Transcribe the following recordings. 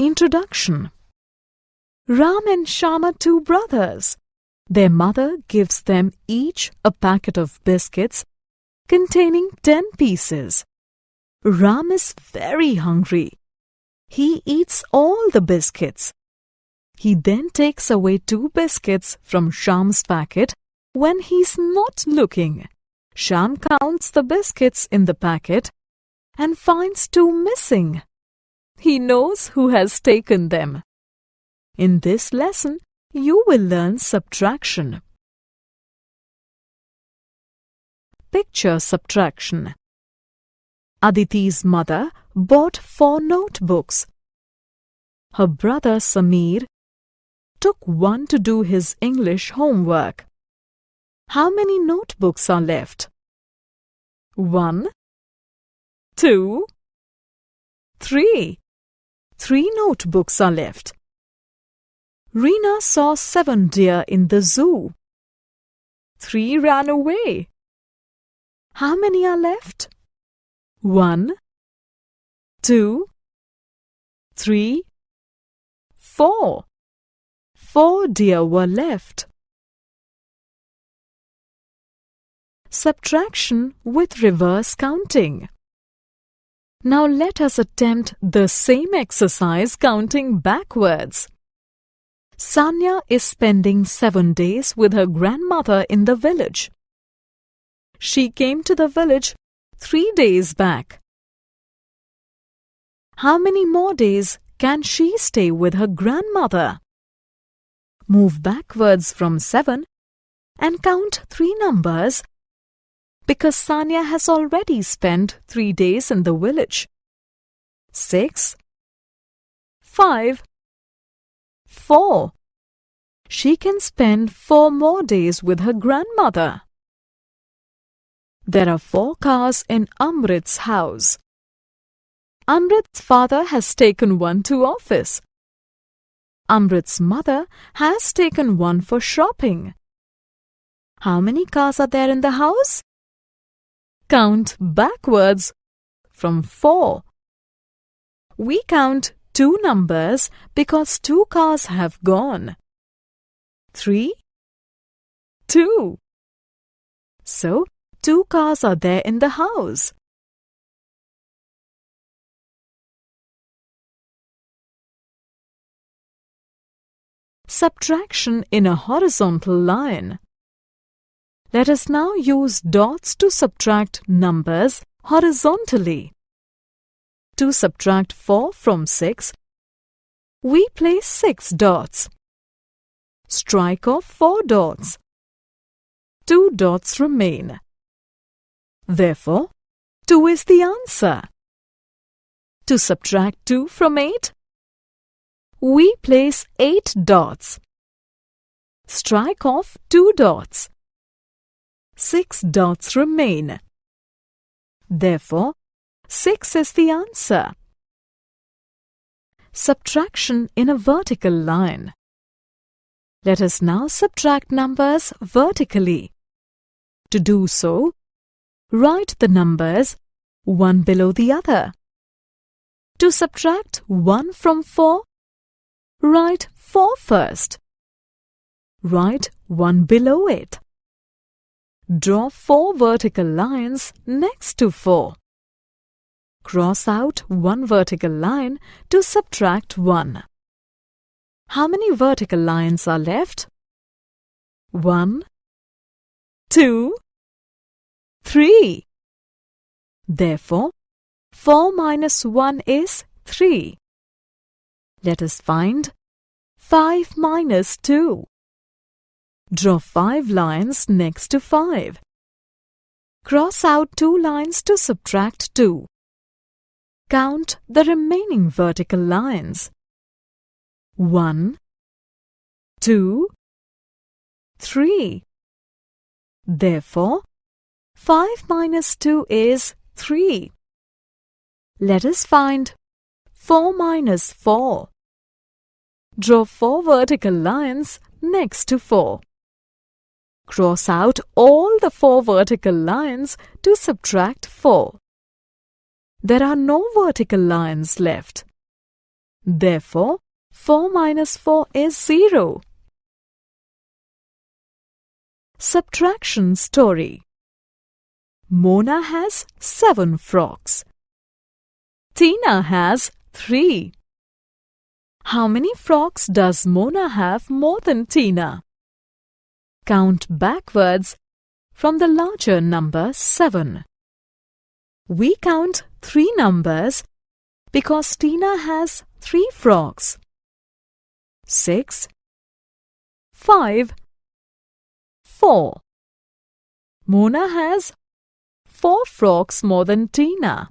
Introduction. Ram and Shyam are two brothers. Their mother gives them each a packet of biscuits containing 10 pieces. Ram is very hungry. He eats all the biscuits. He then takes away 2 biscuits from Shyam's packet when he's not looking. Shyam counts the biscuits in the packet and finds 2 missing. He knows who has taken them. In this lesson, you will learn subtraction. Picture subtraction. Aditi's mother bought 4 notebooks. Her brother Sameer took one to do his English homework. How many notebooks are left? 1, 2, 3. 3 notebooks are left. Reena saw 7 deer in the zoo. 3 ran away. How many are left? 1, 2, 3, 4. 4 deer were left. Subtraction with reverse counting. Now let us attempt the same exercise counting backwards. Sanya is spending 7 days with her grandmother in the village. She came to the village 3 days back. How many more days can she stay with her grandmother? Move backwards from 7 and count 3 numbers because Sanya has already spent 3 days in the village. 6, 5, 4. She can spend 4 more days with her grandmother. There are 4 cars in Amrit's house. Amrit's father has taken one to office. Amrit's mother has taken one for shopping. How many cars are there in the house? Count backwards from 4. We count 2 numbers because 2 cars have gone. 3, 2. So, 2 cars are there in the house. Subtraction in a horizontal line. Let us now use dots to subtract numbers horizontally. To subtract 4 from 6, we place 6 dots. Strike off 4 dots. 2 dots remain. Therefore, 2 is the answer. To subtract 2 from 8, we place 8 dots. Strike off 2 dots. 6 dots remain. Therefore, 6 is the answer. Subtraction in a vertical line. Let us now subtract numbers vertically. To do so, write the numbers one below the other. To subtract 1 from 4, write 4 first. Write 1 below it. Draw 4 vertical lines next to 4. Cross out 1 vertical line to subtract 1. How many vertical lines are left? 1, 2, 3. Therefore, 4 minus 1 is 3. Let us find 5 minus 2. Draw 5 lines next to 5. Cross out 2 lines to subtract 2. Count the remaining vertical lines. 1, 2, 3. Therefore, 5 minus 2 is 3. Let us find 4 minus 4. Draw 4 vertical lines next to 4. Cross out all the 4 vertical lines to subtract 4. There are no vertical lines left. Therefore, 4 minus 4 is 0. Subtraction story. Mona has 7 frocks. Tina has 3. How many frocks does Mona have more than Tina? Count backwards from the larger number 7. We count 3 numbers because Tina has 3 frocks. 6, 5, 4. Mona has 4 frocks more than Tina.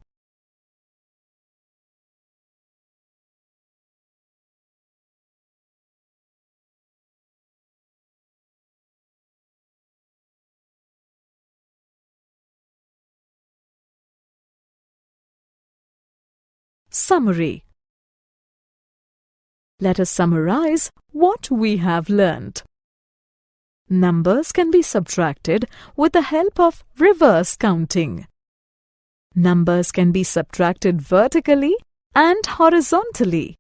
Summary. Let us summarize what we have learnt. Numbers can be subtracted with the help of reverse counting. Numbers can be subtracted vertically and horizontally.